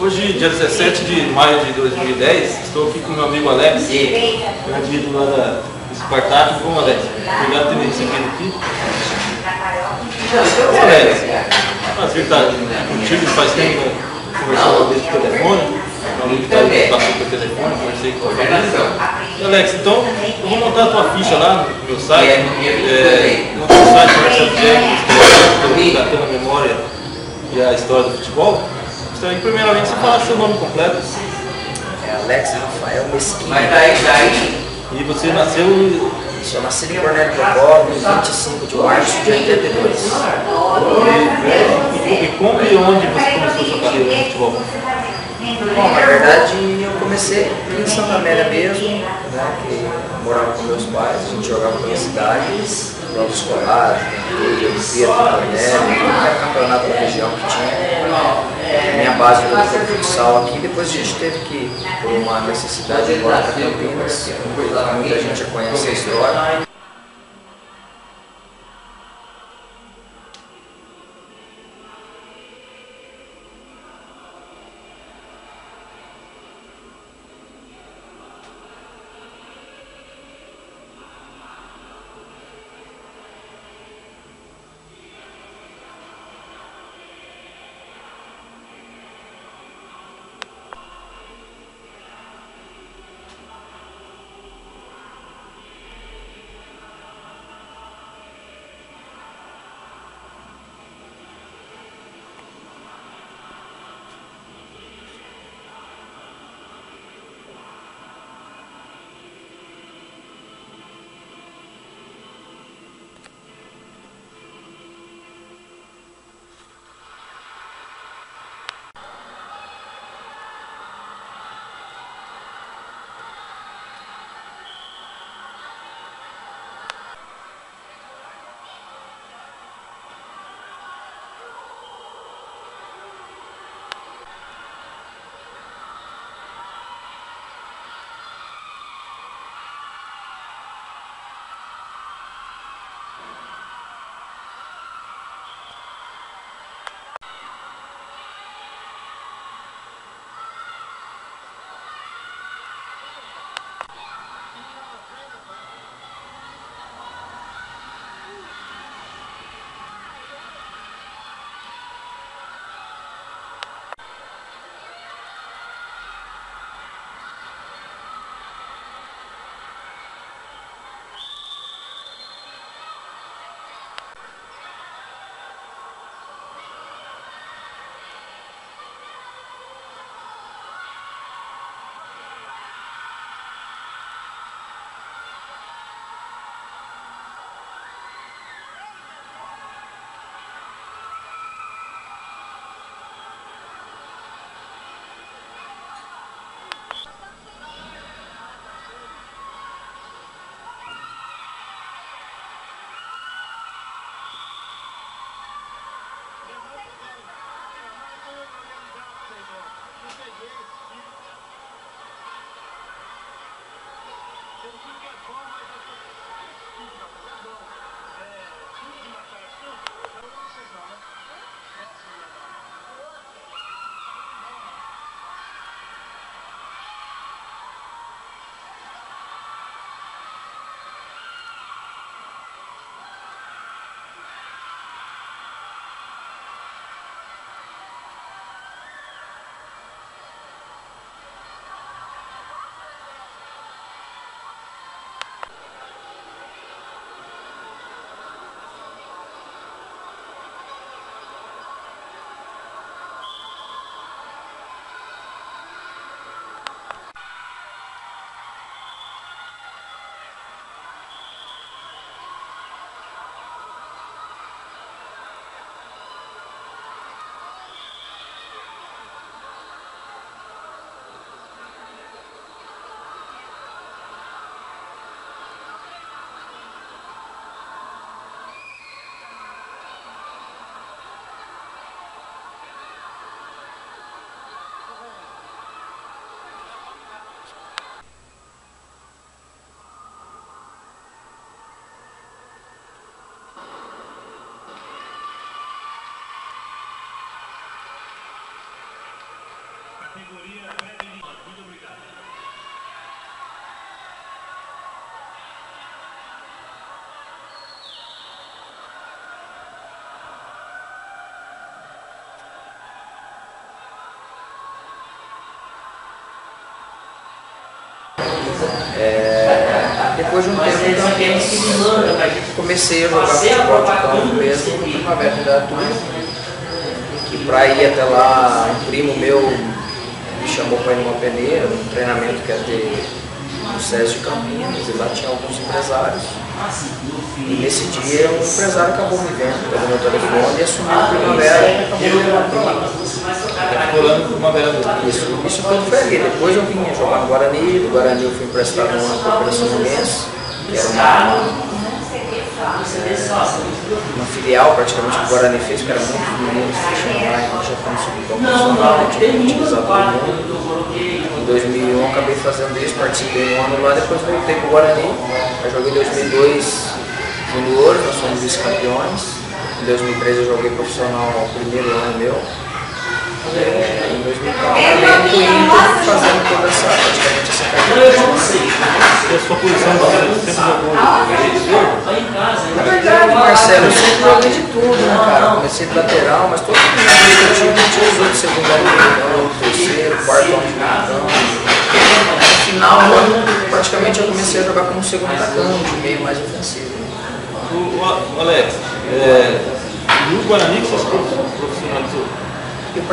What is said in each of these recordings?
Hoje, dia 17 de maio de 2010, estou aqui com meu amigo Alex, grande ídolo lá da Spartak. Bom, Alex, obrigado por ter me recebido aqui. Bom, Alex, prazer estar contigo, faz tempo conversando uma vez por telefone, meu amigo está passou pelo telefone, conversei com a família. E, Alex, então eu vou montar a tua ficha lá no meu site, no teu site, Marcelo Jack, da memória e a história do futebol. Gostaria que primeiramente você falasse seu nome completo. É Alex Rafael Mesquita. E você nasceu... Eu nasci em Cornélio Procópio, 25 de março de 82. E como e onde você começou sua carreira no futebol? Bom, na verdade eu comecei em Santa Amélia mesmo, né, que morava com meus pais, a gente jogava pela cidade, jogos escolares, Olimpíada, Cornélio, era campeonato da região que tinha. Minha base foi o futsal aqui, depois a gente teve que, por uma necessidade, ir embora para Campinas. Muita gente já conhece a história. Depois de um tempo, comecei a jogar futebol de campo mesmo no Primavera da Arthur, que para ir até lá, um primo meu me chamou para ir numa peneira, um treinamento que ia ter no SESI de Campinas, e lá tinha alguns empresários. E nesse dia um empresário acabou me vendo, pegou meu telefone e assumiu a Primavera e acabou me levando para lá. Isso tudo foi ali. Depois eu vim jogar no Guarani, do Guarani eu fui emprestado no ano para a Operação Fluminense, que era uma filial praticamente que o Guarani fez, que era muito bonito, se chamar, então já foi um subcampeão profissional, tinha utilizado todo mundo. Em 2001 eu acabei fazendo isso, participei um ano lá, depois voltei para o Guarani, eu joguei em 2002 juniores, nós fomos vice-campeões. Em 2003 eu joguei profissional o primeiro ano meu. Em 2004 eu acabei fazendo toda praticamente essa carreira. E a sua posição sempre jogou Na verdade, Marcelo, eu sempre joguei de tudo, né, cara? Comecei de lateral, mas todo mundo que eu tinha usou de segunda linha, terceiro, quarto ano de capitão. No final, praticamente eu comecei a jogar como segundo atacante, meio mais ofensivo. Alex, no Guarani que você se profissionalizou? Eu me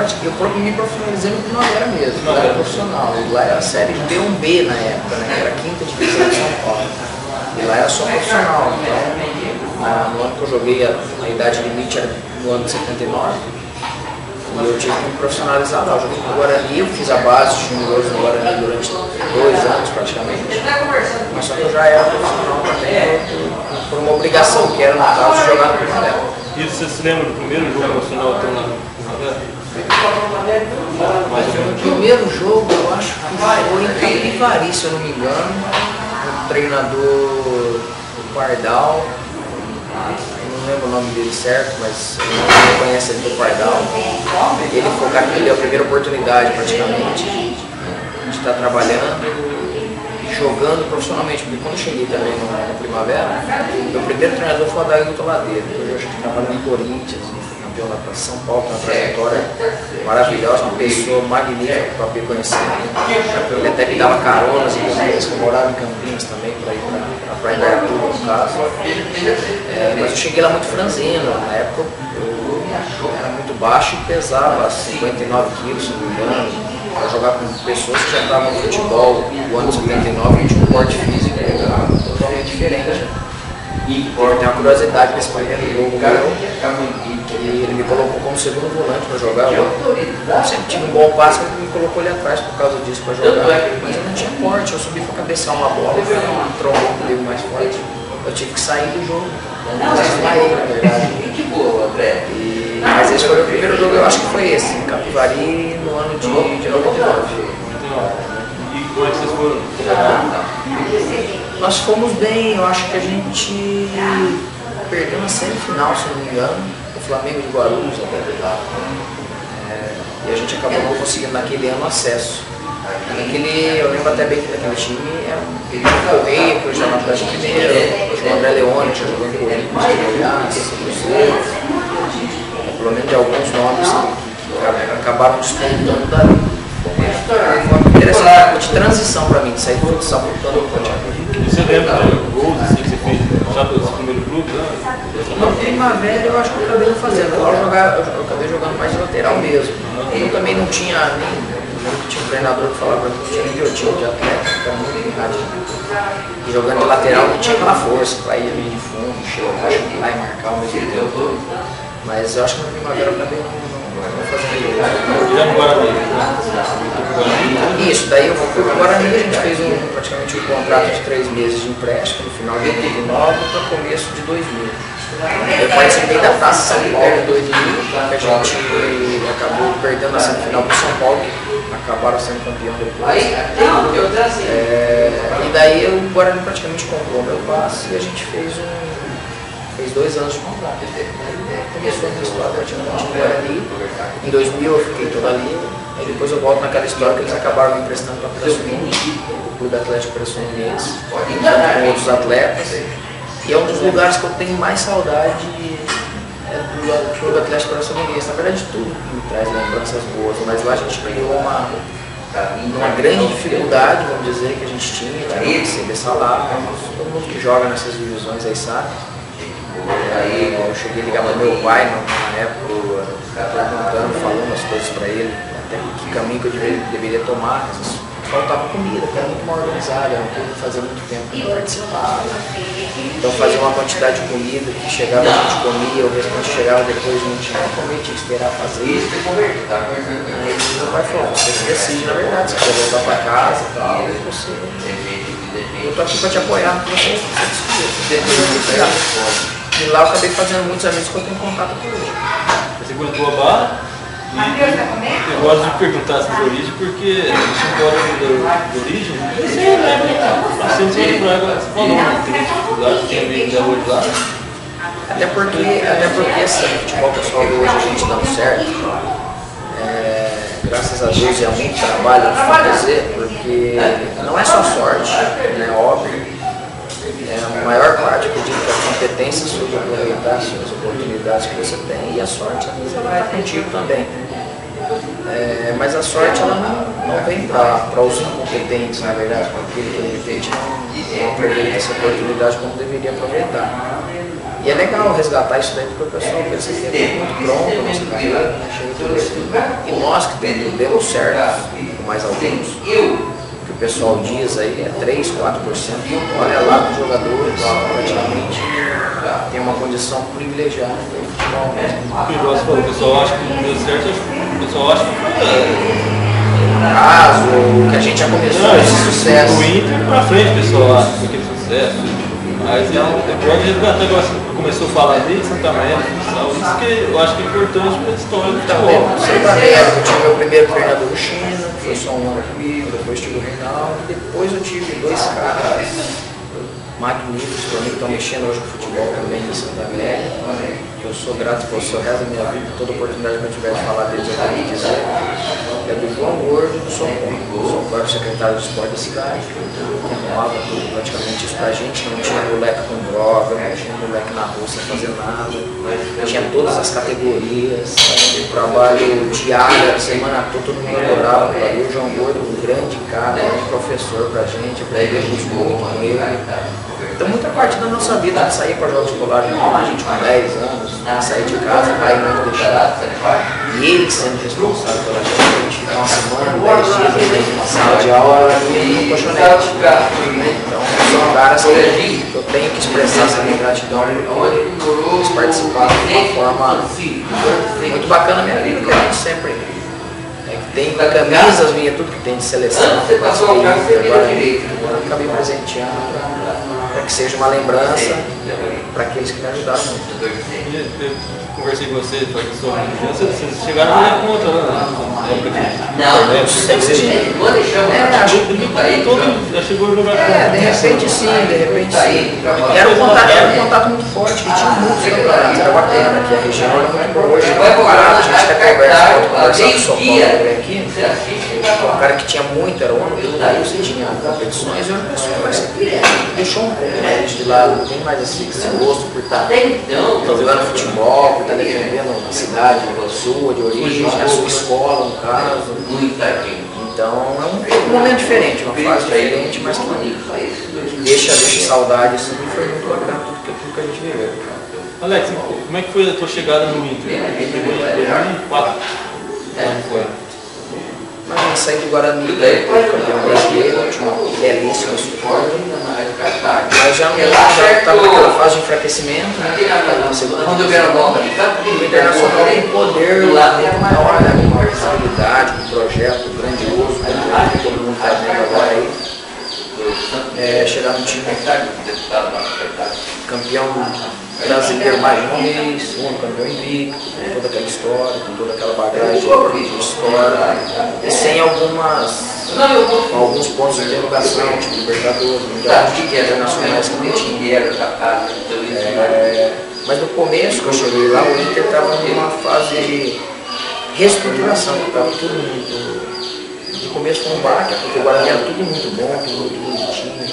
profissionalizei no Primavera mesmo, não era profissional. Lá era a série B1B na época, né? Era a 5ª divisão de São Paulo. E lá era só profissional. Então, no ano que eu joguei, a idade limite era no ano de 79. E eu tive que me profissionalizar lá. Eu joguei no Guarani, eu fiz a base de juniores no Guarani durante 2 anos praticamente. Mas só que eu já era profissional também por uma obrigação, que era no caso de jogar no Primavera. E você se lembra do primeiro jogo profissional teu na Primavera? O primeiro jogo eu acho que foi em Capivari, se eu não me engano. O treinador do Pardal, eu não lembro o nome dele certo, mas você conhece ele do Pardal. Ele foi o cara que me deu a primeira oportunidade praticamente de estar trabalhando e jogando profissionalmente, porque quando eu cheguei também na Primavera, meu primeiro treinador foi o Adailton Ladeira. Eu já trabalhando no Corinthians, campeão lá para São Paulo, uma trajetória maravilhosa, uma pessoa magnífica para me conhecer. Ele até me dava caronas em Campinas, que eu morava em Campinas também, para ir para Indaiatuba, no caso. Mas eu cheguei lá muito franzino, na época eu era muito baixo e pesava 59 quilos, se não me engano, para jogar com pessoas que já estavam no futebol. O ano de 79 tinha um porte físico totalmente diferente. E tem uma curiosidade desse primeiro jogo, e ele me colocou como segundo volante para jogar. Eu sempre tive um bom passe, mas ele me colocou ali atrás por causa disso para jogar. Mas eu não tinha porte, eu subi para cabecear uma bola, ele trombou comigo mais forte. Eu tive que sair do jogo. Na verdade. Mas esse foi o primeiro jogo, eu acho que foi esse, em Capivari, no ano de 99. E como é que vocês foram? Nós fomos bem, eu acho que a gente perdeu na semifinal, se não me engano, o Flamengo de Guarulhos e a gente acabou não conseguindo naquele ano acesso. Eu lembro até bem que naquele time era o Correia, que hoje era na Atlético Mineiro, o André Leone, que jogou em Corinthians, pelo menos de alguns nomes que acabaram despontando dali. Foi uma interessante de transição para mim, de sair do futsal para o campo. Você lembra de gols assim, que você fez já pelo seu primeiro clube? No Primavera eu acho que eu acabei não fazendo, eu acabei jogando mais de lateral mesmo. Eu também não tinha tinha um treinador que falava que tinha nem biotipo de atleta, que era muito errado. E jogando de lateral não tinha aquela força para ir ali de fundo, chegar lá e marcar o mesmo tempo. Mas eu acho que no Primavera eu acabei não fazendo isso. Já no Guarani? Isso, daí eu fui para o Guarani, a gente fez praticamente um contrato de 3 meses de empréstimo, no final de 2009 para começo de 2000. Eu participei da Taça São Paulo em 2000, que a gente acabou perdendo a semifinal para o São Paulo, que acabaram sendo campeão depois. E daí o Guarani praticamente comprou meu passe e a gente fez 2 anos de contrato. Começou a minha história praticamente no Guarani. Em 2000 eu fiquei toda ali. Aí depois eu volto naquela história que eles acabaram me emprestando para a Pirassununga, o Clube Atlético Pirassununguense, com outros atletas. E é um dos lugares que eu tenho mais saudade do Clube Atlético Pirassununguense. Na verdade, tudo me traz lembranças boas, mas lá a gente criou uma uma grande dificuldade, vamos dizer, que a gente tinha, que era receber salário. Todo mundo que joga nessas divisões aí sabe. Aí eu cheguei a ligar para meu pai na época, perguntando, falando as coisas para ele, até que caminho que eu deveria tomar. Faltava comida, que era muito mal organizada, era um clube que fazia muito tempo que não participava. Então fazia uma quantidade de comida que chegava, a gente comia, o restante chegava depois, não tinha que comer, tinha que esperar fazer. Aí meu pai falou, você decide na verdade, se você quer voltar para casa e tal, eu tô aqui para te apoiar, porque você decidiu. E lá eu acabei fazendo muitos amigos que eu tenho contato com hoje. Você aguentou a barra? Eu gosto de perguntar essas origens porque a gente não pode de origem. Você lembra, você falou, tem dificuldade, tem amigo da hoje lá. Até porque assim, o futebol pessoal de hoje a gente dando certo, graças a Deus é muito trabalho para fazer, porque não é só sorte, né, óbvio. A maior parte, eu digo que a competência sobre aproveitar as oportunidades que você tem e a sorte às vezes ela vai contigo também. Mas a sorte ela não vem para os incompetentes, na verdade, para aquele que de repente não aproveita essa oportunidade como deveria aproveitar. E é legal resgatar isso daí porque o pessoal pensa que é muito pronto, a nossa carreira, né? Chega tudo assim. E nós que demos certo, com mais alguns, que o pessoal diz aí é 3, 4%, olha lá para os jogadores, praticamente tem uma condição privilegiada do futebol mesmo. O pessoal acha que não deu certo, o pessoal acha que foi caso, que a gente já começou esse sucesso. Do Inter para frente, o pessoal acha que foi aquele sucesso. Mas depois a gente começou a falar de Santa América, isso que eu acho que é importante para a história do futebol. Santa América, eu tive meu primeiro treinador, o China, que foi só um ano comigo, depois tive o Reinaldo, depois eu tive dois caras magníficos para mim que estão mexendo hoje com o futebol também em Santa América. Eu sou grato por o resto da minha vida, toda oportunidade que eu tiver de falar deles eu tenho que dizer. É do João Gordo e do Socorro. O Socorro é o secretário de esporte da cidade, que arrumava tudo praticamente isso pra gente, não tinha moleque com droga, não tinha moleque na rua sem fazer nada, tinha todas as categorias, o trabalho diário, a semana toda, todo mundo adorava. O João Gordo, um grande cara, um professor pra gente, aprendemos muito com ele. Então muita parte da nossa vida de sair para jogos escolares, a gente com 10 anos, sair de casa, pai e mãe deixar, e ele sendo responsável pela gente, ficar uma semana, 10 dias dentro de uma sala de aula e no colchonete. Então são caras que eu tenho que expressar essa minha gratidão por eles participarem de uma forma muito bacana na minha vida, que a gente sempre tem camisas minhas, tudo que tem de seleção, agora eu acabei presenteando para que seja uma lembrança para aqueles que me ajudaram muito. Eu conversei com você, vocês chegaram a dar conta, né? Não, sempre já chegou a jogar de repente sim, Era um contato muito forte, que tinha muitos campeonatos, era bacana, que a região era muito boa. Hoje vai parar, a gente até conversar com o São Paulo aqui. O cara que tinha muito, era o ano todo, aí você tinha competições, e uma pessoa que deixou um pouco mais de lado, não tem mais esse gosto por estar jogando futebol, por estar defendendo a cidade sua, de origem, a sua escola, no caso. Então é um momento diferente, uma fase diferente, mas que deixa saudade, assim, e foi muito bacana tudo que a gente viveu. Alex, como é que foi a tua chegada no Inter? Em 2004? Como foi? Mas a gente saiu do Guarani, campeão brasileiro, tinha uma belíssima estrutura, mas já estava naquela fase de enfraquecimento, né? Quando eu vi a volta, o Internacional tem um poder muito maior, né? Com uma responsabilidade, com um projeto grandioso, como todo mundo está vendo agora aí. Chegar no time campeão brasileiro mais uma vez, campeão invicto, com toda aquela história, com toda aquela bagagem de história, e sem alguns pontos de interrogação, tipo Libertadores, Mundial, internacionais que não tinha. Mas no começo que eu cheguei lá, o Inter estava numa fase de reestruturação, estava tudo muito. De começo com um baque, porque o Guarani era tudo muito bom, tudo muito bonitinho,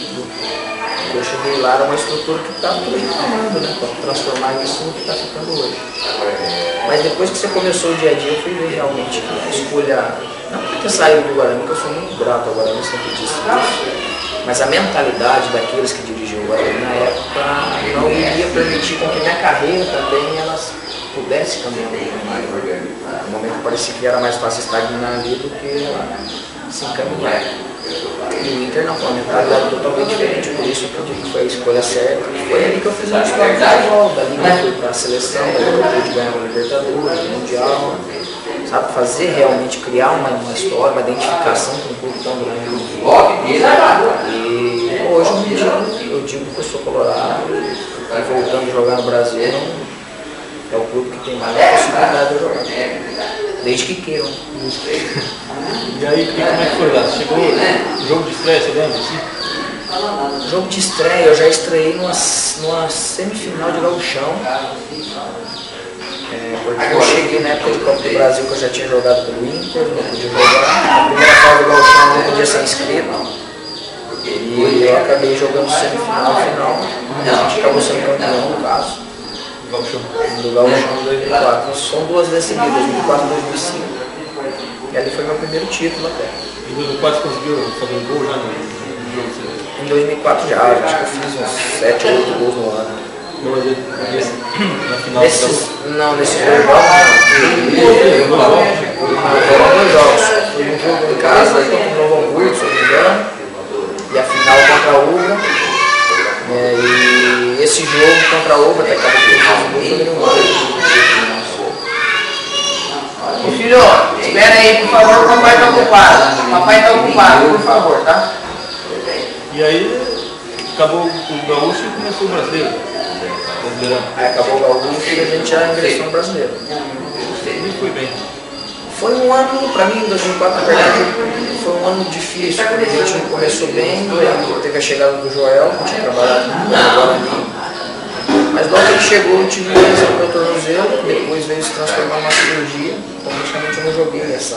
eu cheguei lá, era uma estrutura que estava tudo reclamando, né? Para transformar isso no que está ficando hoje. Mas depois que você começou o dia a dia, eu fui ver realmente que a escolha, não ter saído do Guarani, que eu sou muito grato ao Guarani, sempre disse isso. Mas a mentalidade daqueles que dirigiam o Guarani na época não iria permitir com que minha carreira também elas pudesse caminhar um pouco mais. No momento parecia que era mais fácil estagnar ali do que se encaminhar. E o Inter não, foi uma mentalidade totalmente diferente, por isso eu acredito que foi a escolha certa. Foi ali que eu fiz uma história de futebol, dali que eu fui para a seleção, dali que eu pude ganhar uma Libertadores, um Mundial. Sabe, fazer realmente, criar uma história, uma identificação com um clube tão grande. E hoje eu digo que eu sou colorado e voltando a jogar no Brasil, é o clube que tem mais possibilidade de jogar. Desde que queiram. E aí, como é que foi lá? Chegou o jogo de estreia, você lembra assim? Jogo de estreia, eu já estreiei numa semifinal de gauchão. Porque eu cheguei na época do Copa do Brasil que eu já tinha jogado pelo Inter, não podia jogar. A primeira fase do gauchão não podia ser inscrito. E eu acabei jogando semifinal e final. A gente acabou sendo campeão no caso. Do gauchão de 2004. São duas vezes seguidas, 2004 e 2005. E ali foi meu primeiro título até. Em 2004 você conseguiu fazer um gol já no jogo? Em 2004 já, acho que eu fiz uns 7 ou 8 gols no ano. Na final não, nesses dois jogos foram 2 jogos. Foi um jogo em casa contra o Novo Hamburgo, se eu não me engano, e a final contra a Ubra. E esse jogo contra a Ubra até acabou que foi no Ô filho, espera aí, por favor, o papai tá ocupado. O papai tá ocupado, por favor, tá? E aí acabou o gaúcho e começou o brasileiro. Aí acabou o gaúcho e a gente já ingressou no brasileiro. E foi bem. Foi um ano, pra mim, 2004, na verdade, foi um ano difícil, porque a gente não começou bem, teve a chegada do Joel, que tinha trabalhado no Guarani. Mas logo que ele chegou, eu tive uma lesão no meu tornozelo, depois veio se transformar numa cirurgia, então praticamente eu não joguei esse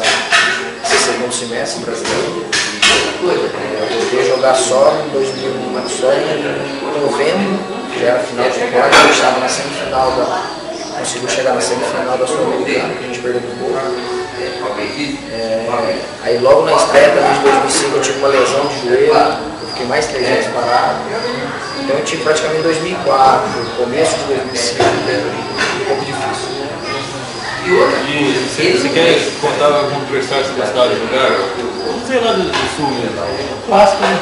segundo semestre brasileiro. Eu voltei a jogar só em 2001, só em novembro. Já era final de temporada, a gente estava na semifinal conseguiu chegar na semifinal da Sul-Americana, que a gente perdeu pro gol. Aí logo na estreia também de 2005 eu tive uma lesão de joelho, eu fiquei mais 3 anos parado. Então eu tive praticamente 2004, começo de 2005, um pouco difícil. E você quer contar algum adversário que você gostava de jogar? Não sei lá do Sul mesmo. Clássico, né?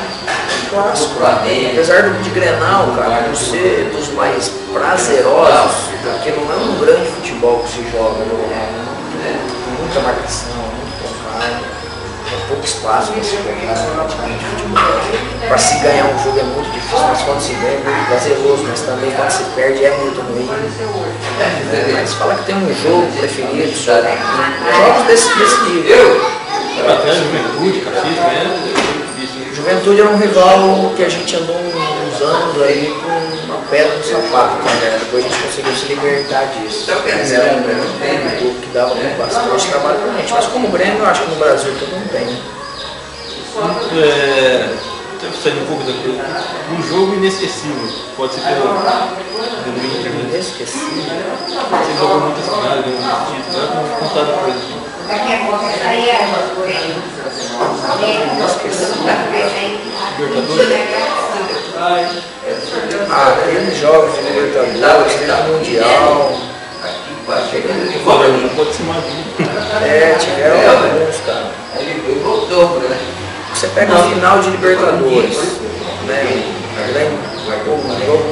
Clássico, apesar de Grenal, cara, não ser dos mais prazerosos, porque não é um grande futebol que se joga, muita marcação, muito focado, tem pouco espaço para se jogar, para se ganhar um jogo é muito difícil, mas quando se ganha é muito prazeroso, mas também quando se perde é muito ruim. Mas fala que tem um jogo preferido, jogos desse nível. Até a Juventude, Caxias, é difícil. Juventude era um rival que a gente andou uns anos aí com uma pedra no sapato, né? Depois a gente conseguiu se libertar disso. Mas era um grupo que dava bastante trabalho pra gente. Mas como o Grêmio, eu acho que no Brasil todo mundo tem, né? Saindo um pouco daquilo. Um jogo inesquecível. Pode ser pelo Inter. Inesquecível. Você jogou muitas finais, ganhou muitos títulos. Vou contar depois aqui. Aqueles jogos de Libertadores, teve Mundial. Não pode se imaginar. Tiveram alguns, cara. Você pega a final de Libertadores, né? Um jogo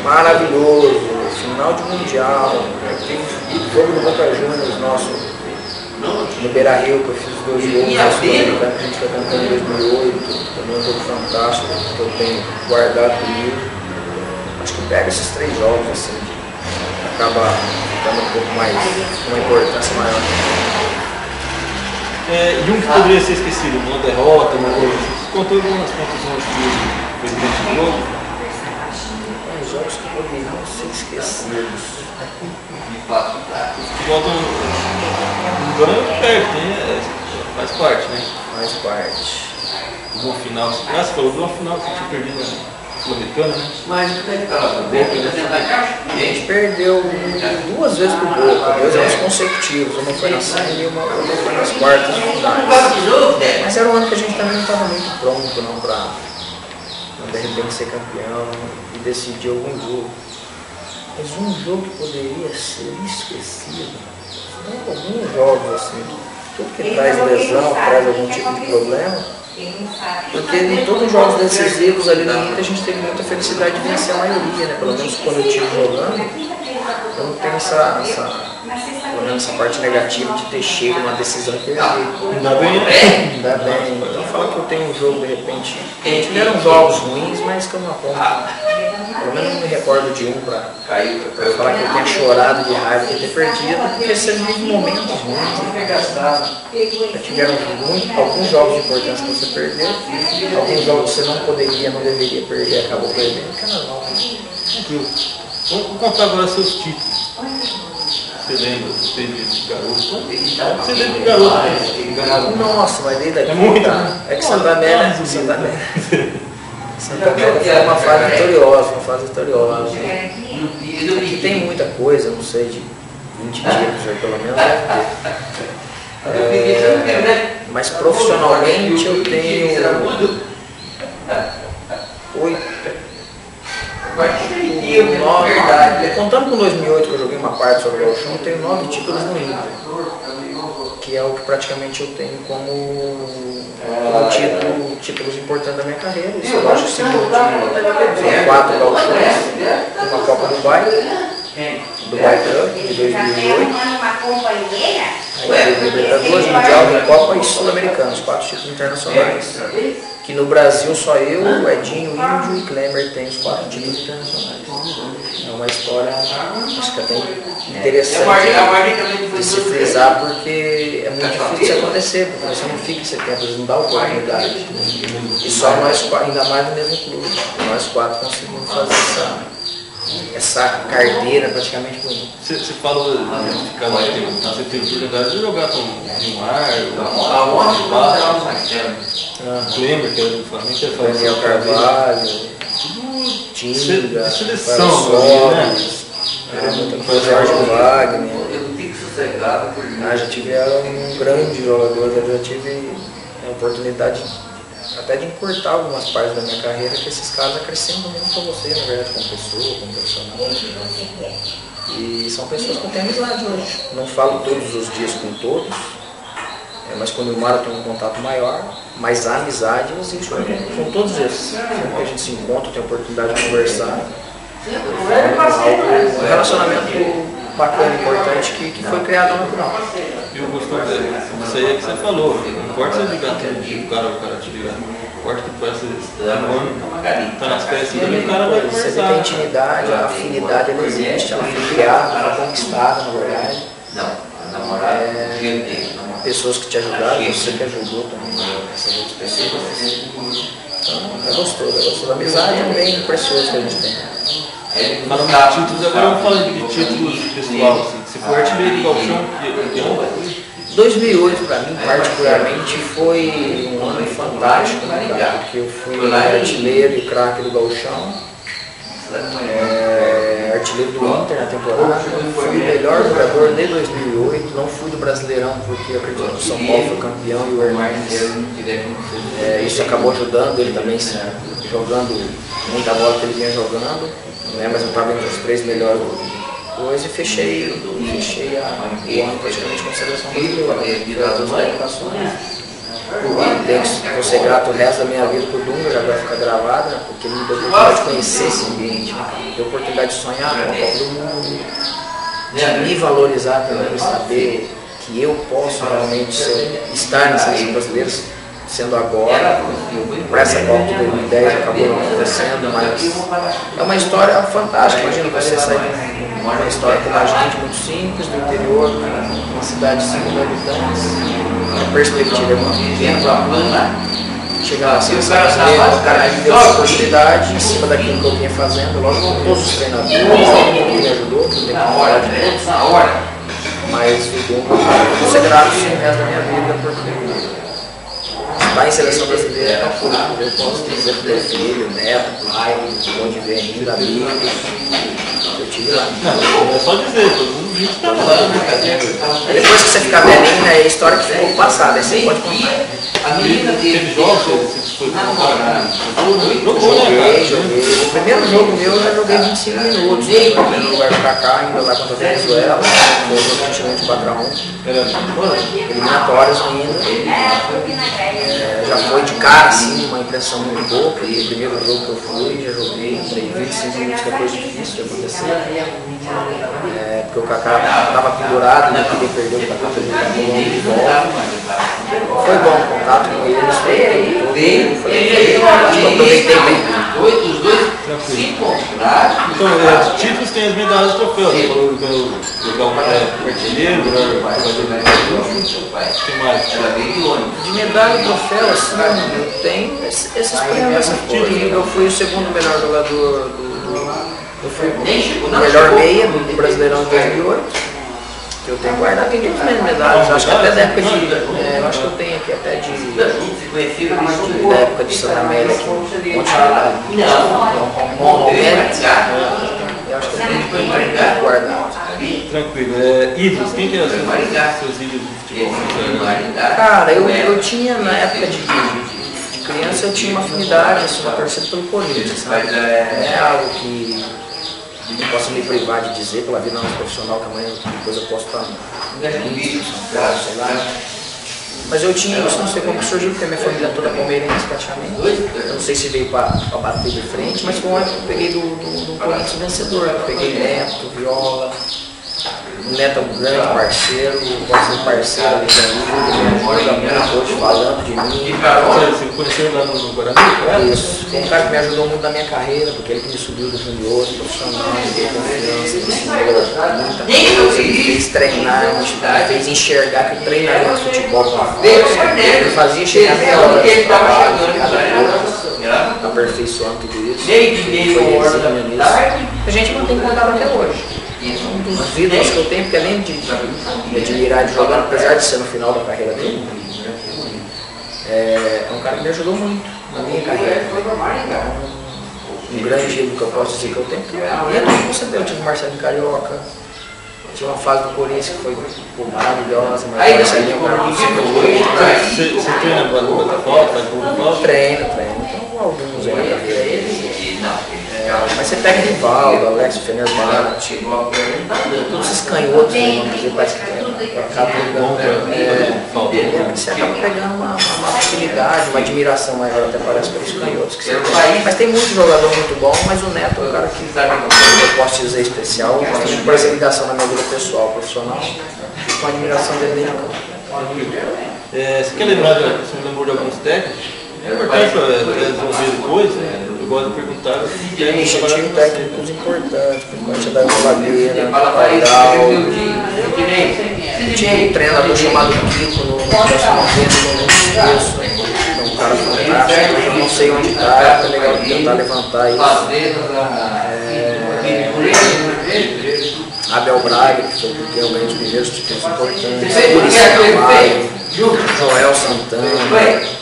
maravilhoso, final de Mundial. Tem jogo do Boca Juniors nosso. No Beira-Rio, que eu fiz 2 gols, na Sul-Americana, que a gente foi campeão em 2008, também um jogo fantástico, que eu tenho guardado comigo. Acho que pega esses 3 jogos, assim, acaba ficando um pouco mais, uma importância maior. E um que poderia ser esquecido, uma derrota, uma coisa assim. Você contou algumas contusões que fez durante o jogo? Os jogos que poderiam ser esquecidos. Futebol não ganha, perde, né? Faz parte, né? Faz parte. Uma final, você falou de uma final que você tinha perdido, né? Sul-Americana, né? A gente perdeu 2 vezes pro Boca, 2 anos consecutivos, uma foi na semi e uma foi nas quartas finais. Mas era um ano que a gente também não estava muito pronto não para de repente ser campeão e decidir algum jogo. Mas um jogo que poderia ser esquecido, são alguns jogos assim, tudo que traz lesão, traz algum tipo de problema. Porque em todos os jogos decisivos ali na Inter a gente teve muita felicidade de vencer a maioria, né? Pelo menos quando eu estive jogando, eu não tenho essa parte negativa de ter chego numa decisão e perder. Ainda bem, né? Ainda bem. Então falar que eu tenho um jogo de repente. Tiveram jogos ruins, mas que eu não aponto. Pelo menos não me recordo de um pra falar que eu tenha chorado de raiva de ter perdido, porque você vive momentos ruins. Já tiveram alguns jogos de importância que você perdeu, alguns jogos que você não poderia, não deveria perder, acabou perdendo, que é normal. Vamos contar agora seus títulos. Você lembra? Você teve de garoto? Você lembra de garoto, né? Nossa, mas desde daqui. É muito, tá? né? É que Santa Amélia foi uma fase vitoriosa, Aqui tem muita coisa, não sei, de 20 títulos pelo menos deve ter. Mas profissionalmente eu tenho 8. 9, contando com 2008 que eu joguei uma parte sobre o Gauchão, eu tenho 9 títulos no Inter, que é o que praticamente eu tenho como títulos importantes da minha carreira. Isso eu acho seguido de 4 Gauchões, uma Copa do Cup de 2008, aí Libertadores, Mundial, Copa e Sul-Americana, os 4 títulos internacionais. Que no Brasil só eu, o Edinho, o Índio e o Kleber tem os 4 títulos internacionais. É uma história, acho que até interessante de se frisar, porque é muito difícil de acontecer, porque você não fica esse tempo, eles não dão oportunidade. E só nós, ainda mais no mesmo clube, nós 4 conseguimos fazer essa carteira praticamente bonita. Você falou de ficar mais tempo, você teve oportunidade de jogar com o Neymar, o Lembra que era do Flamengo, Daniel Carvalho, Tinga, seleção, né? Jorge Wagner. Já tiveram grandes jogadores, eu já tive a oportunidade até de encurtar algumas partes da minha carreira, que esses caras acrescentam muito para você, na verdade, como pessoa, como profissional. E são pessoas que eu tenho amizade hoje. Não falo todos os dias com todos, mas quando eu moro eu tenho um contato maior, mas a amizade existe com todos esses. Sempre que a gente se encontra, tem a oportunidade de conversar. Um relacionamento bacana, importante, que foi criado natural. Eu gostou disso aí é que você falou, não importa você ligar todo dia, o cara te ligar, não importa que parece tá nas festas dele, o cara vai conversar. Você tem intimidade, a afinidade ela existe, ela foi criada, ela foi conquistada, na verdade. Pessoas que te ajudaram, você que ajudou também essas outras pessoas. Então é gostoso. A amizade é um bem precioso que a gente tem. Falando de títulos, agora eu falando de títulos pessoal, assim, você foi artilheiro do Gauchão, que 2008 para mim particularmente foi um ano fantástico, né, porque eu fui artilheiro e craque do Gauchão, artilheiro do Inter na temporada, fui o melhor jogador de 2008, não fui do Brasileirão porque eu acredito que o São Paulo foi campeão e o Hernandes, isso acabou ajudando ele também, jogando muita bola que ele vinha jogando, né, mas eu estava entre os 3 melhores coisa e fechei o ano praticamente com a seleção brasileira, das convocações. Vou ser grato o resto da minha vida por Dunga, já vai ficar gravada, né, porque ele me deu a oportunidade de conhecer esse ambiente, me deu a oportunidade de sonhar com a Copa do Mundo, de me valorizar também, saber que eu posso realmente estar na seleção brasileira, sendo agora, para essa Copa de 2010 acabou não acontecendo, mas é uma história fantástica. Imagina você sair de uma história como a gente, muito simples, do interior, uma cidade de 5 mil habitantes, a perspectiva é muito pequena, chegar na seleção brasileira, o cara me deu essa oportunidade em cima daquilo que eu vinha fazendo, lógico com todos os treinadores, que me ajudou, que não tem que falar de todos, mas o Dunga, eu vou ser grato sim o resto da minha vida, porque Vai em seleção brasileira, eu posso dizer pro meu filho, neto, pai, onde vem ainda, amigos. Eu tive lá. Não, é só dizer, todo mundo viu que tá lá. Depois que você ficar velhinho, né, é a história que ficou passada, aí você pode contar. Teve jogos, você foi jogar? Joguei. O primeiro jogo meu eu já joguei 25 minutos. Em primeiro lugar pra cá, indo lá contra a Venezuela. Foi um jogo que tinha de 4-1. Eliminatórios ainda. Já foi de cara, assim, uma impressão muito boa. Porque o primeiro jogo que eu fui, já joguei. 25 minutos, que é coisa difícil de acontecer. Porque o Kaká estava pendurado, não queria perder o Kaká de volta. Foi bom o contato com eles, aproveitei bem. Os dois se encontraram. Então, títulos tem as medalhas de troféu. Você falou que eu jogar um artilheiro, melhor jogador do que mais? De medalha e troféu, assim, eu tenho esses prêmios. Eu fui o segundo melhor jogador eu fui o melhor meia do Brasileirão de 2008. Que eu tenho guardado, tem todas as minhas medalhas, acho que até da época de. Eu acho que eu tenho aqui até da época de Santa Amélia aqui, um monte de medalha. Eu acho que eu tenho guardado. Tranquilo. Ídolos, quem que é os seus ídolos de futebol? Cara, eu tinha na época de criança, eu tinha uma afinidade, assim, uma torcida pelo Corinthians, sabe? É algo que não posso me privar de dizer pela vida não profissional, que amanhã depois eu posso estar sei lá. Mas eu tinha isso, não sei como que surgiu, porque a minha família toda palmeirense praticamente. Eu não sei se veio para bater de frente, mas foi uma época que eu peguei do Corinthians vencedor. Eu peguei Neto, Viola. O Neto é um grande parceiro, pode ser parceiro ali da hoje falando de mim. Você conheceu lá no Guarani? Isso, foi um cara que me ajudou muito na minha carreira, porque ele que me subiu do junior, profissional, me deu confiança, me ensinou muita coisa, me fez treinar, me fez enxergar que o treinamento de futebol ele fazia chegar meia hora de trabalho, aperfeiçoando tudo isso. Foi exímio nisso. A gente mantém contato até hoje. Um dos ídolos que eu tenho, porque além de me admirar de jogar, apesar de ser no final da carreira dele, é um cara que me ajudou muito na minha carreira. Um grande ídolo que eu posso dizer que eu tenho, porque eu tive o Marcelinho Carioca, tive uma fase do Corinthians que foi maravilhosa, mas o Marcelinho é um cara muito simples. Você treina para Botafogo, faz gol? Treino. Então, alguns aí na carreira. Mas você pega Rivaldo, Alex Fenerbahçe, todos esses canhotos, parece que acaba você acaba pegando uma facilidade, uma admiração maior, até parece pelos canhotos que você tem. Mas tem muito jogador muito bom, mas o Neto é um cara que eu posso dizer especial, por essa ligação na minha vida pessoal, profissional, com a admiração dele dentro do campo. Você quer lembrar, você me lembrou de alguns técnicos? É importante resolver depois, eu gosto de perguntar. Eu tive técnicos importantes, por da Ladeira, Pardal. Tinha um treinador chamado Kiko no Nacionalmente, eu não esqueço. É um cara fantástico, eu não sei onde está, é legal tentar levantar isso. Abel Braga, que foi porque eu ganhei os primeiros títulos importantes. Joel Santana.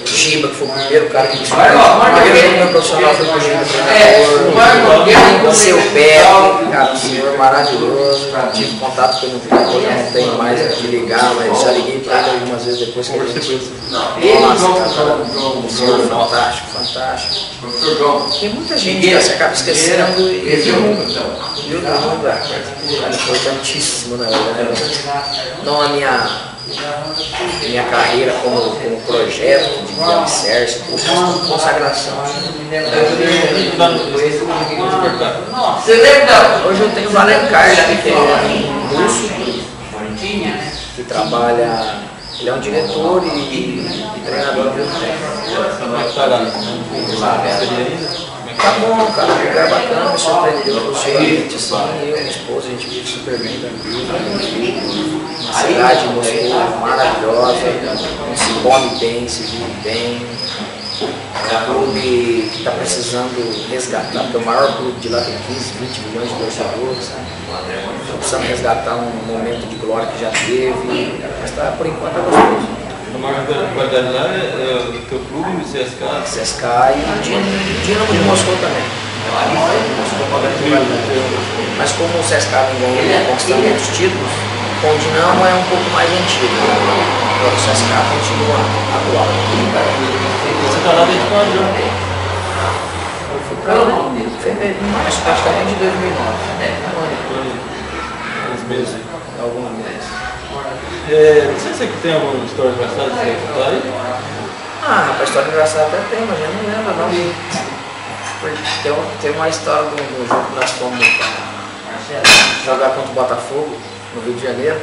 Giba, que foi o primeiro cara que me subiu. O primeiro meu profissional foi o Giba, treinador. O seu pé, cara, um senhor maravilhoso. Tive contato com ele no futebol, já não tenho mais que ligar, mas já liguei para ele algumas vezes depois que ele me Nossa, cara, um senhor fantástico. Tem muita gente que você acaba esquecendo e o mundo é importantíssimo, na verdade. Não a minha carreira como projeto de alicerce, como consagração. Você lembra? Hoje eu tenho o Valencar, que é um russo que trabalha, ele é um diretor e treinador ao mesmo tempo. Tá bom, cara, um lugar bacana, me surpreendeu positivamente, assim, eu e minha esposa, a gente vive super bem tranquilo, uma cidade de Moscou maravilhosa, se come bem, se vive bem, é um clube que está precisando resgatar, porque o maior clube de lá tem 15, 20 milhões de torcedores, está precisando resgatar um momento de glória que já teve, mas tá, por enquanto é gostoso. A maior rivalidade lá é o teu clube, o CSK? CSK e o Dinamo de Moscou também. Mas como o CSK não conquistou muitos títulos, com o Dinamo é um pouco mais antigo. O CSK continua atual. Você está lá desde quando? Eu fui para lá em fevereiro, março, praticamente de 2009. Uns meses. Alguns meses. Não sei se você tem alguma história engraçada que você quer contar aí? Ah, rapaz, história engraçada até tem, mas eu não lembro não. Tem uma história do jogo que nós fomos jogar contra o Botafogo, no Rio de Janeiro.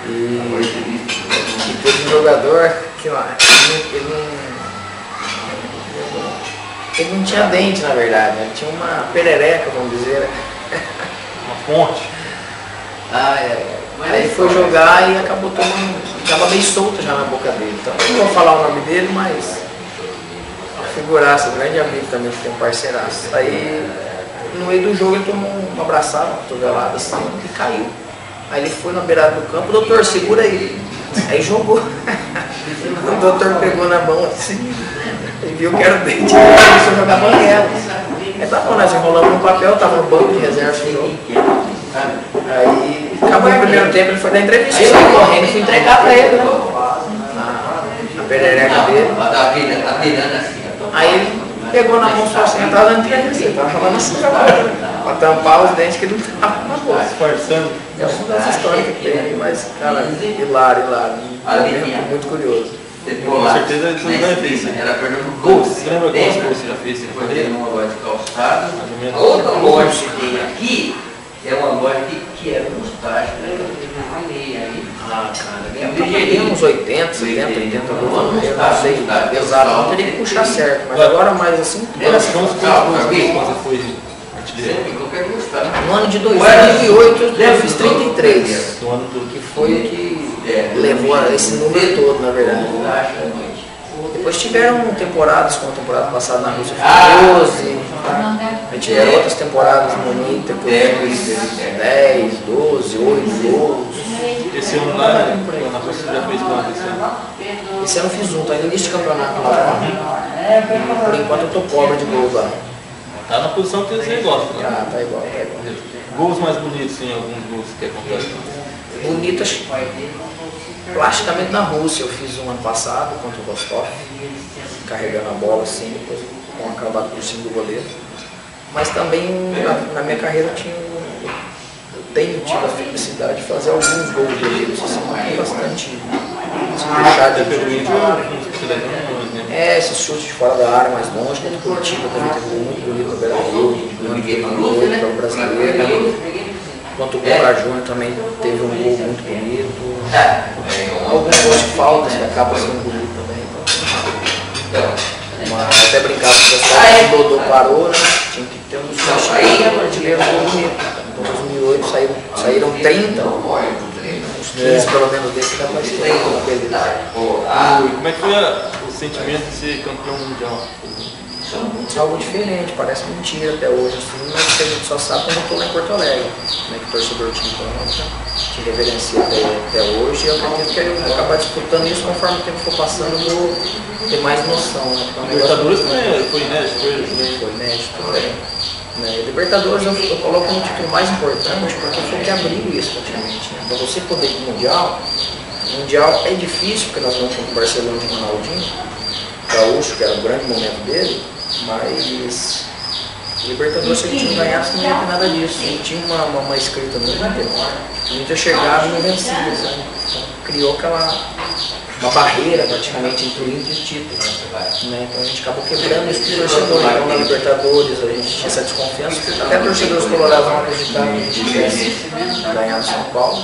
E teve um jogador que lá, ele não tinha dente, na verdade, ele tinha uma perereca, vamos dizer. Uma ponte? Aí ele foi jogar e acabou tomando, estava meio solto já na boca dele. Então eu não vou falar o nome dele, mas figuraça, grande amigo também, que tem um parceiraço. Aí no meio do jogo ele tomou uma abraçada, uma cotovelada assim e caiu. Aí ele foi na beirada do campo, doutor, segura aí. Aí jogou. O doutor pegou na mão assim, ele viu que era o dente, ele começou a jogar banguela. Aí tá bom, nós enrolamos no papel, tava no banco de reserva do jogo. Aí acabou o primeiro tempo, ele foi dar entrevista. Aí eu fui correndo e fui entregar pra ele a perereca dele. Aí ele pegou na mão só assim, eu tava dando entrevista, ele tava falando assim pra tampar os dentes que ele não tava na boca. Disfarçando. É uma das histórias que tem, mas, cara, hilário. Muito curioso. Com certeza você não vai ver isso. Gols, você lembra quantos gols você já fez? Outra loja que tem aqui é uma loja que é mostacho. Ah, cara, tem uns 80, 70 gols. Eu não sei, exato, não teria que puxar certo, mas agora mais assim. Quantos gols você foi artilheiro? No ano de 2008 eu fiz 33, No ano do que foi o que levou a esse número todo, na verdade. Depois tiveram temporadas, como a temporada passada na Rússia foi 12, aí tiveram outras temporadas no Inter, que eu fiz 10, 12, 8 gols. Esse ano lá, na Rússia, você já fez quanto esse ano? Esse ano eu fiz um, tô ainda no início de campeonato lá. Por enquanto eu tô pobre de gols lá. Tá na posição que você gosta, né? Ah, tá igual. Gols mais bonitos, sim, alguns gols que quer contar? Bonitas, plasticamente na Rússia. Eu fiz um ano passado contra o Rostov, carregando a bola assim, depois com acabado por cima do goleiro. Mas também na minha carreira eu tenho tido a felicidade de fazer alguns gols bonitos, assim, bastante. Se puxar de esses chutes de fora da área mais longe, contra o Curitiba também teve um muito bonito no Beira-Rio, para o brasileiro. Quanto o Boca Juniors também teve um gol muito bonito. Alguns gols de faltas que acabam sendo bonitos também. Mas até brincava com o pessoal, quando o Dodô parou, né? Tinha que ter uns artilheiros bonitos. Então em 2008 saíram 30. Uns 15 pelo menos desse da mais tempo. Como é que foi o sentimento de ser campeão mundial? É algo diferente, parece mentira até hoje, assim, mas a gente só sabe quando eu estou lá em Porto Alegre, né, que o torcedor te reverencia até hoje, e eu acredito que eu vou acabar disputando isso conforme o tempo for passando, eu vou ter mais noção. Né, Libertadores também foi inédito, foi inédito também. Né, Libertadores eu coloco como título mais importante porque foi o que abriu isso praticamente. Né, para você poder ir para o Mundial é difícil, porque nós vamos com o Barcelona de Ronaldinho, Gaúcho, que era o grande momento dele, mas Libertadores, se a gente não ganhasse, não ia ter nada disso. Não tinha uma escrita no Inter. O Inter chegava e não vencia, sabe? Então, criou uma barreira praticamente entre o Inter e o título. Né? Então a gente acabou quebrando isso com o torcedor. Então na Libertadores a gente tinha essa desconfiança. Até torcedores colorados não acreditavam que a gente tivesse ganhado São Paulo.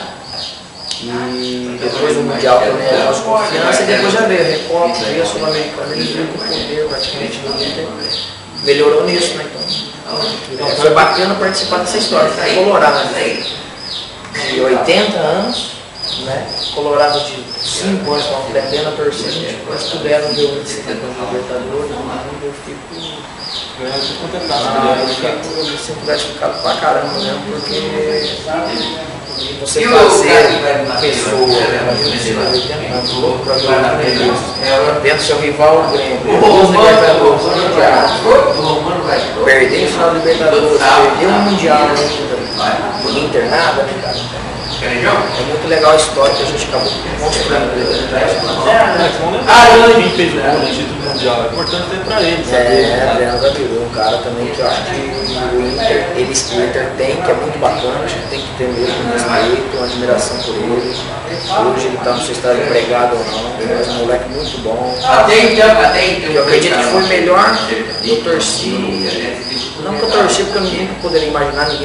E depois do Mundial também a nossa confiança, e depois já veio a Recopa, veio a Sul-Americana, eles viram que o poder praticamente do Inter melhorou nisso, né? Então foi bacana participar dessa história. Colorado de 80 anos, né? Colorado de 5 anos, estão aprendendo a torcer, mas puderam ver o índice da Libertadores, eu fico. Eu me sinto gratificado pra caramba mesmo, porque você fazer pessoa dentro do seu rival, o Grêmio, perder o final do Libertadores, perder o Mundial, o Inter nada, né, cara? É muito legal a história que a gente acabou mostrando. Quem fez o gol no título mundial, é importante ter pra ele, sabe? Adriano Gabiru, um cara também que eu acho que o Inter tem, que é muito bacana, acho que tem que ter mesmo respeito, uma admiração por ele. Hoje ele tá, não sei se está empregado ou não, mas é um moleque muito bom. Eu acredito que foi melhor, eu torci. Não que eu torci, porque eu ninguém poderia imaginar que o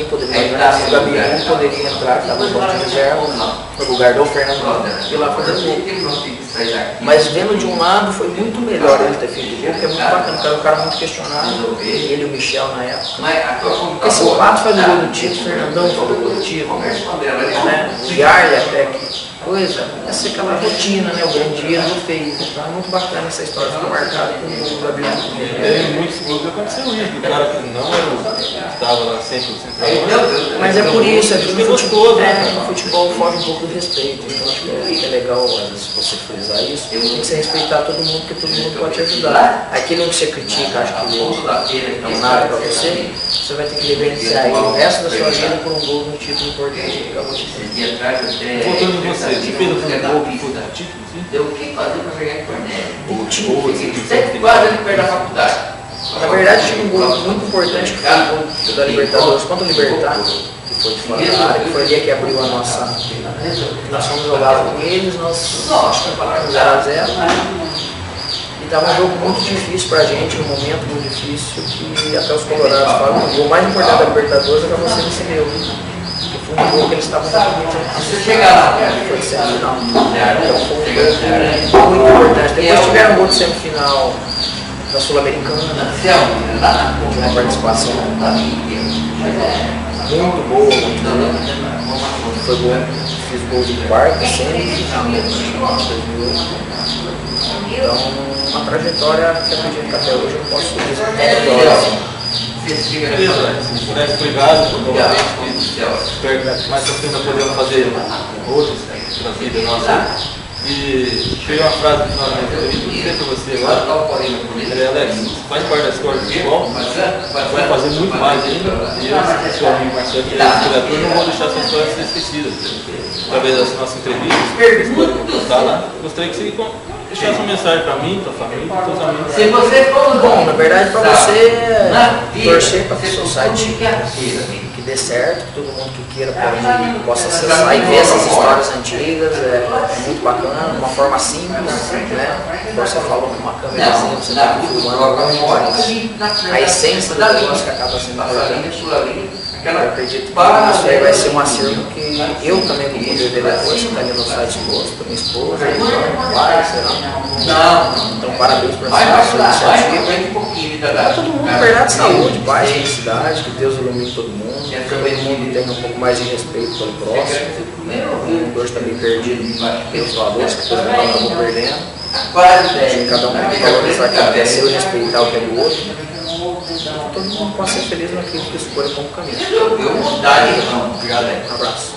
Gabiru poderia entrar, estava no banco de reserva, no lugar do Fernando, e lá fazer o gol. Mas vendo de um lado, foi muito melhor ele ter feito o gol, porque é muito bacana, porque era um cara muito questionado, ele e o Michel na época. Porque se o Pato faz o gol do título, o Fernandão faz o gol do título, né? O Yarley até que coisa, essa é aquela rotina, né? O grandioso fez. Então é muito bacana essa história, ficou marcada com o Gabriel. Em muitos clubes aconteceu isso, o cara que não estava lá sempre centralizado. Mas é por isso, é que é gostoso, né? O futebol foge um pouco do respeito. Então acho que é legal, se você frisar isso, tem que se respeitar todo mundo, porque todo mundo pode te ajudar. Aquele que você critica, acha que ele não é nada pra você, você vai ter que reverenciar ele o resto da sua vida por um gol no título importante que acabou de ter. Voltando em você, você fez algum gol que foi do título, sim? Deu o que fazer pra pegar a internet? Sempre quase ele perde a faculdade. Na verdade, tinha um gol muito importante que foi o gol da Libertadores contra o Libertar, que foi de fora da área, que foi ali que abriu a nossa. Nós fomos jogar com eles, nós empatamos 0x0. E estava um jogo muito difícil pra gente, um momento muito difícil, que até os colorados falam que o gol mais importante da Libertadores acabou sendo esse meu. Foi um gol que eles estavam totalmente foi de semifinal. Então foi um gol muito importante. Depois tiveram um gol de semifinal da Sul-Americana, com uma participação muito boa, foi bom. Fiz gol de quarta, semifinal, 2008. Então, uma trajetória que eu acredito que até hoje eu posso dizer que é melhor. Beleza, obrigado. Espero que mais pra frente nós podemos fazer outros na vida nossa. E peguei uma frase que nós vou dizer para você agora. Alex, faz parte da escola de futebol, vai fazer muito mais ainda. E eu, seu amigo Marcelo, que é diretor, não vou deixar essa história ser esquecida. Através das nossas entrevistas, vocês podem contar lá. Gostaria que você deixasse uma mensagem para mim, para a família, para os seus amigos. Se você for bom, na verdade, para você torcer para que o seu site que dê certo, que todo mundo que queira possa acessar e ver essas histórias antigas, é muito bacana, de uma forma simples, né? Como você falou, com uma câmerazinha, você está filmando a essência do negócio que acaba sendo importante. Eu acredito que isso aí vai ser um acerto que eu também vou poder ver depois, que está ali no site exposto, para minha esposa, meu pai, sei lá. Então, parabéns por essa iniciativa. Para todo mundo, na verdade, saúde, paz, felicidade, que Deus ilumine todo mundo, que todo mundo tenha um pouco mais de respeito pelo próximo. O mundo hoje está bem perdido pelos valores que todo mundo acabou perdendo. Cada um tem que valorizar aquilo que é seu e respeitar o que é do outro. Todo mundo pode ser feliz naquilo que escolhe como caminho. Obrigado. Um abraço.